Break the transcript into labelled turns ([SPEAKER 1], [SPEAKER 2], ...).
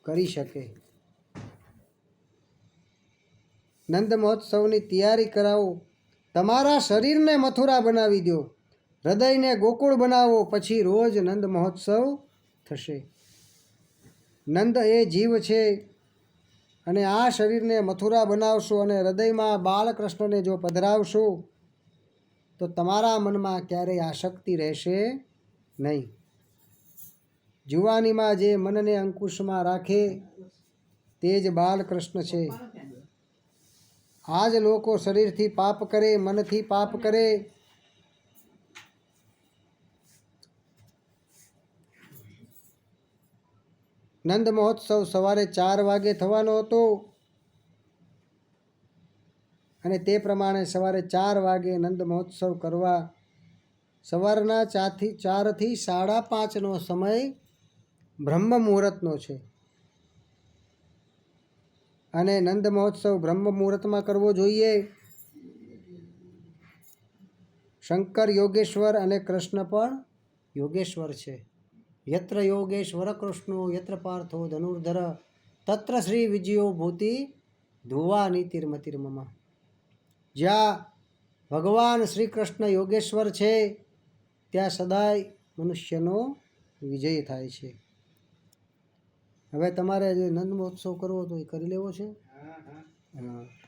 [SPEAKER 1] કરી શકે. નંદ મહોત્સવની તૈયારી કરાવો. તમારા શરીરને મથુરા બનાવી દો, હૃદયને ગોકુળ બનાવો, પછી રોજ નંદ મહોત્સવ થશે. નંદ એ જીવ છે અને આ શરીરને મથુરા બનાવશો અને હૃદયમાં બાલકૃષ્ણને જો પધરાવશો તો તમારા મનમાં ક્યારેય આસક્તિ રહેશે નહીં. જુવાનીમાં જે મનને અંકુશમાં રાખે તે જ બાલકૃષ્ણ છે. આજ લોકો શરીરથી પાપ કરે, મનથી પાપ કરે. નંદ મહોત્સવ સવારે 4 વાગે થવાનો હતો અને તે પ્રમાણે સવારે 4 વાગે નંદ મહોત્સવ કરવા સવારના 4 થી 5:30નો સમય બ્રહ્મ મુહૂર્તનો છે અને નંદ મહોત્સવ બ્રહ્મ મુહૂર્તમાં કરવો જોઈએ. શંકર યોગેશ્વર અને કૃષ્ણ પણ યોગેશ્વર છે. યત્ર યોગેશ્વર કૃષ્ણો યત્ર પાર્થો ધનુર્ધર તત્ર શ્રી વિજયો ભૂતિ ધુવા નીતિર્મતિર્મમ. જ્યાં ભગવાન શ્રી કૃષ્ણ યોગેશ્વર છે ત્યાં સદાય મનુષ્યનો વિજય થાય છે. હવે તમારે જે નંદ મહોત્સવ કરવો તો એ કરી લેવો છે. હા.